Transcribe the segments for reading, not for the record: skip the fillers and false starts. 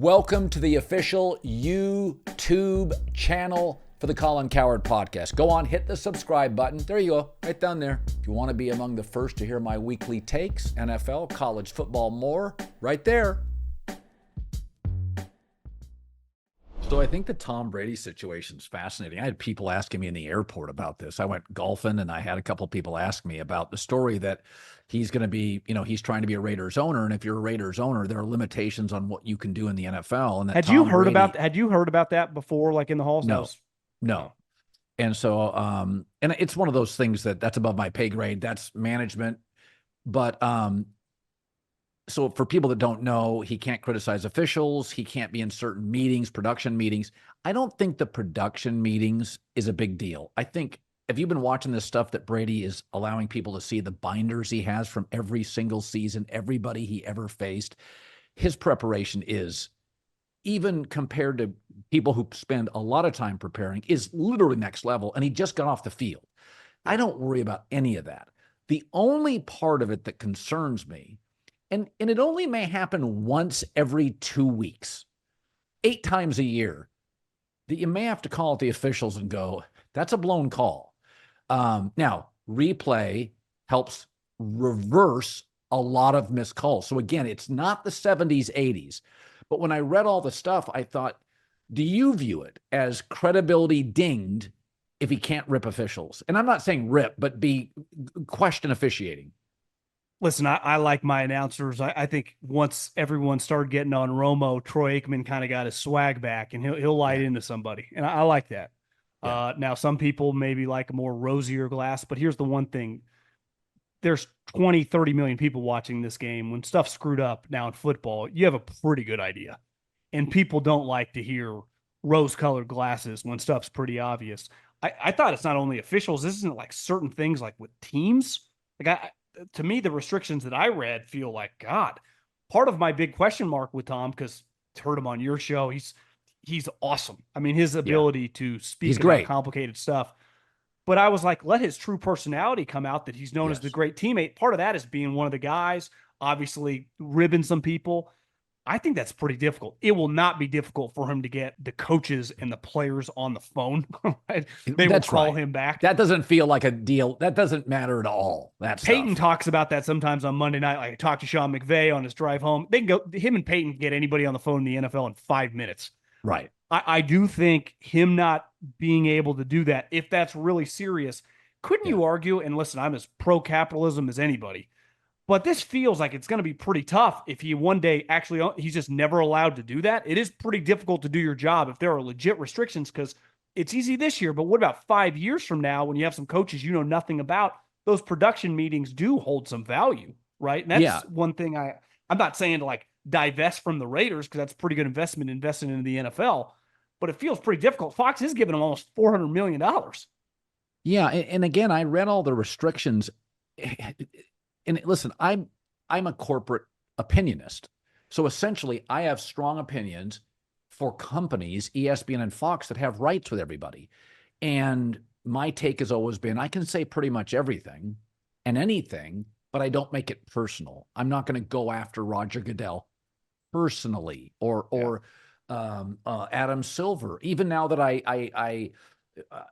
Welcome to the official YouTube channel for the Colin Cowherd podcast. Go on, hit the subscribe button. There you go, right down there. If you want to be among the first to hear my weekly takes, NFL, college football, more, right there. So I think the Tom Brady situation is fascinating. I had people asking me in the airport about this. I went golfing and I had a couple people ask me about the story that he's going to be, he's trying to be a Raiders owner. And if you're a Raiders owner, there are limitations on what you can do in the NFL. And that Had Tom Brady, had you heard about that before, like in the halls? no. And so, and it's one of those things that's above my pay grade. That's management. But, so for people that don't know, he can't criticize officials. He can't be in certain meetings, production meetings. I don't think the production meetings is a big deal. I think if you've been watching this stuff that Brady is allowing people to see the binders he has from every single season, everybody he ever faced, his preparation is, even compared to people who spend a lot of time preparing, is literally next level. And he just got off the field. I don't worry about any of that. The only part of it that concerns me, and it only may happen once every 2 weeks, 8 times a year, that you may have to call at the officials and go, that's a blown call. Now, replay helps reverse a lot of missed calls. So again, it's not the 70s, 80s. But when I read all the stuff, I thought, do you view it as credibility dinged if he can't rip officials? And I'm not saying rip, but be question officiating. Listen, I like my announcers. I think once everyone started getting on Romo, Troy Aikman kind of got his swag back, and he'll light into somebody, and I like that. Yeah. Now, some people maybe like a more rosier glass, but here's the one thing. There's 20, 30 million people watching this game. When stuff's screwed up now in football, you have a pretty good idea. And people don't like to hear rose-colored glasses when stuff's pretty obvious. I thought it's not only officials. This isn't like certain things like with teams. To me, the restrictions that I read feel like, God, part of my big question mark with Tom, because I heard him on your show, he's awesome. I mean, his ability to speak about complicated stuff. But I was like, let his true personality come out, that he's known as the great teammate. Part of that is being one of the guys, obviously ribbing some people. I think that's pretty difficult. It will not be difficult for him to get the coaches and the players on the phone. Right? They will call him back. That doesn't feel like a deal. That doesn't matter at all. Peyton talks about that sometimes on Monday night. Like, I talked to Sean McVay on his drive home. They can go, him and Peyton can get anybody on the phone in the NFL in 5 minutes. Right. I do think him not being able to do that, if that's really serious, couldn't you argue? And listen, I'm as pro-capitalism as anybody. But this feels like it's going to be pretty tough if he one day actually, he's just never allowed to do that. It is pretty difficult to do your job if there are legit restrictions, because it's easy this year. But what about 5 years from now when you have some coaches you know nothing about? Those production meetings do hold some value, right? And that's one thing I'm not saying to like divest from the Raiders, because that's a pretty good investment investing into the NFL. But it feels pretty difficult. Fox is giving them almost $400 million. Yeah. And again, I read all the restrictions. And listen, I'm a corporate opinionist. So essentially, I have strong opinions for companies, ESPN and Fox, that have rights with everybody. And my take has always been, I can say pretty much everything and anything, but I don't make it personal. I'm not going to go after Roger Goodell personally or Adam Silver. Even now that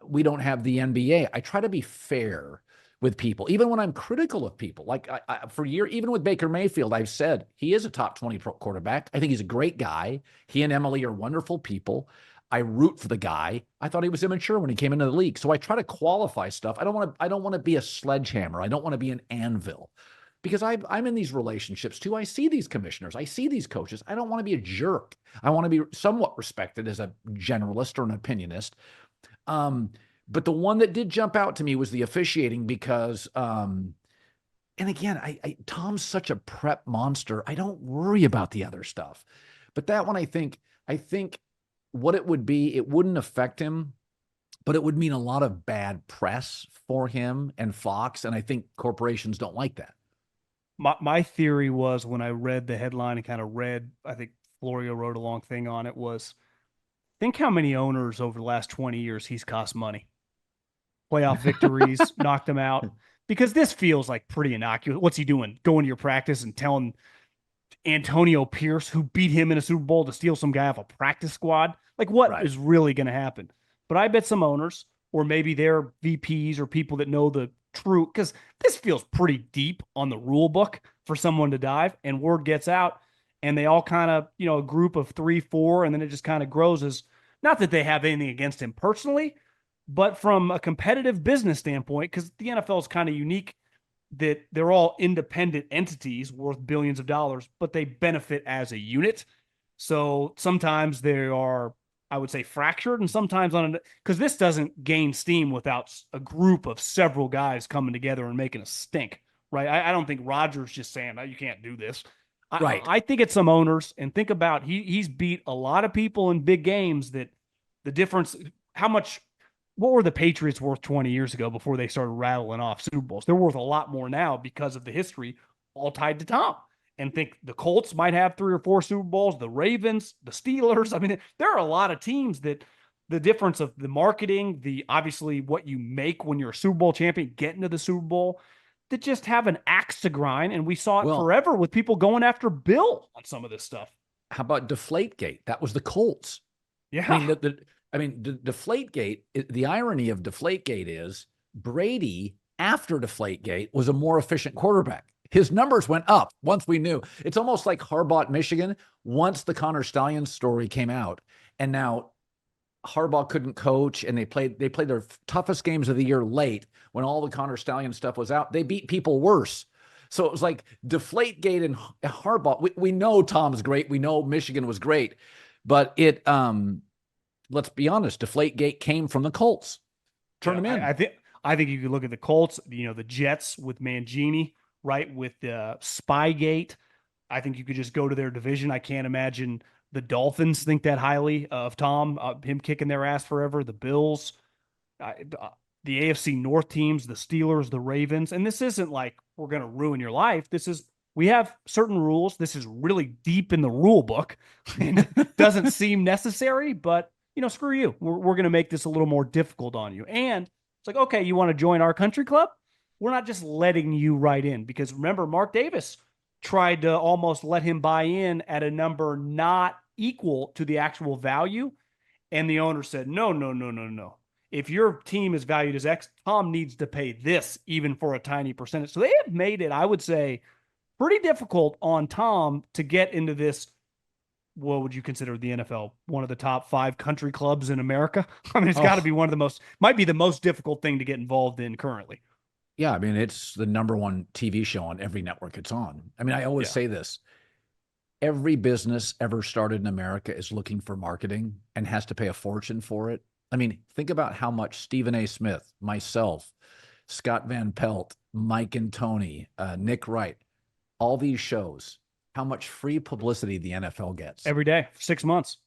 we don't have the NBA, I try to be fair with people, even when I'm critical of people. Like for years, even with Baker Mayfield, I've said he is a top 20 quarterback. I think he's a great guy. He and Emily are wonderful people. I root for the guy. I thought he was immature when he came into the league. So I try to qualify stuff. I don't want to be a sledgehammer. I don't want to be an anvil, because I'm in these relationships too. I see these commissioners. I see these coaches. I don't want to be a jerk. I want to be somewhat respected as a generalist or an opinionist. But the one that did jump out to me was the officiating, because, and again, Tom's such a prep monster. I don't worry about the other stuff. But that one, I think what it would be, it wouldn't affect him, but it would mean a lot of bad press for him and Fox. And I think corporations don't like that. My theory was, when I read the headline and kind of read, I think Florio wrote a long thing on it, was, think how many owners over the last 20 years he's cost money. Playoff victories, knocked him out. Because this feels like pretty innocuous. What's he doing? Going to your practice and telling Antonio Pierce, who beat him in a Super Bowl to steal some guy off a practice squad. Like, what Right. is really going to happen? But I bet some owners, or maybe their VPs or people that know the true, because this feels pretty deep on the rule book for someone to dive, and word gets out, and they all kind of, a group of 3, 4, and then it just kind of grows as, not that they have anything against him personally, but from a competitive business standpoint, because the NFL is kind of unique that they're all independent entities worth billions of dollars, but they benefit as a unit. So sometimes they are, I would say, fractured, and sometimes because this doesn't gain steam without a group of several guys coming together and making a stink, right? I don't think Rodgers just saying, "Oh, you can't do this." Right. I think it's some owners, and think about he's beat a lot of people in big games that the difference, how much, what were the Patriots worth 20 years ago before they started rattling off Super Bowls? They're worth a lot more now because of the history all tied to Tom. And think the Colts might have 3 or 4 Super Bowls, the Ravens, the Steelers. I mean, there are a lot of teams that the difference of the marketing, the obviously what you make when you're a Super Bowl champion, getting to the Super Bowl, that just have an axe to grind. And we saw it Well, forever with people going after Bill on some of this stuff. how about Deflategate? That was the Colts. I Yeah. mean, Deflategate, the irony of Deflategate is Brady, after Deflategate, was a more efficient quarterback. His numbers went up once we knew. It's almost like Harbaugh at Michigan. Once the Connor Stallions story came out, and now Harbaugh couldn't coach, and they played their toughest games of the year late when all the Connor Stallion stuff was out. They beat people worse. So it was like Deflategate and Harbaugh. We know Tom's great. We know Michigan was great, but let's be honest, Deflategate came from the Colts. Turn Yeah, them in. I think you could look at the Colts, the Jets with Mangini, right, with the Spygate. I think you could just go to their division. I can't imagine the Dolphins think that highly of Tom, him kicking their ass forever. The Bills, the AFC North teams, the Steelers, the Ravens. And this isn't like we're going to ruin your life. We have certain rules. This is really deep in the rule book and doesn't seem necessary, but screw you. We're going to make this a little more difficult on you. And it's like, okay, you want to join our country club? We're not just letting you right in, because remember, Mark Davis tried to almost let him buy in at a number not equal to the actual value. And the owner said, no, no, no, no, no. If your team is valued as X, Tom needs to pay this even for a tiny percentage. So they have made it, I would say, pretty difficult on Tom to get into this. What would you consider the NFL one of the top 5 country clubs in America? I mean, it's got to be one of the might be the most difficult thing to get involved in currently. Yeah, I mean, it's the #1 TV show on every network it's on. I mean, I always say this. Every business ever started in America is looking for marketing and has to pay a fortune for it. I mean, think about how much Stephen A. Smith, myself, Scott Van Pelt, Mike and Tony, Nick Wright, all these shows, how much free publicity the NFL gets. Every day, 6 months.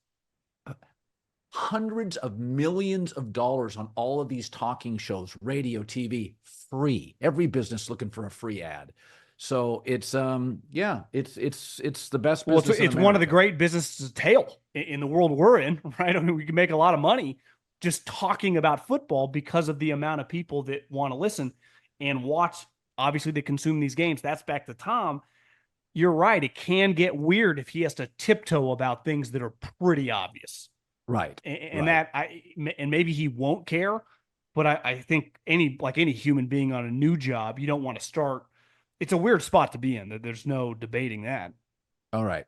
Hundreds of millions of dollars on all of these talking shows, radio, TV, free. Every business looking for a free ad. So it's it's the best Well, business. it's one of the great businesses tail in the world we're in, right? I mean, we can make a lot of money just talking about football because of the amount of people that want to listen and watch. Obviously, they consume these games. That's back to Tom. You're right. It can get weird if he has to tiptoe about things that are pretty obvious. Right. And right. and maybe he won't care, but I think any human being on a new job, you don't want to start. It's a weird spot to be in. There's no debating that. All right.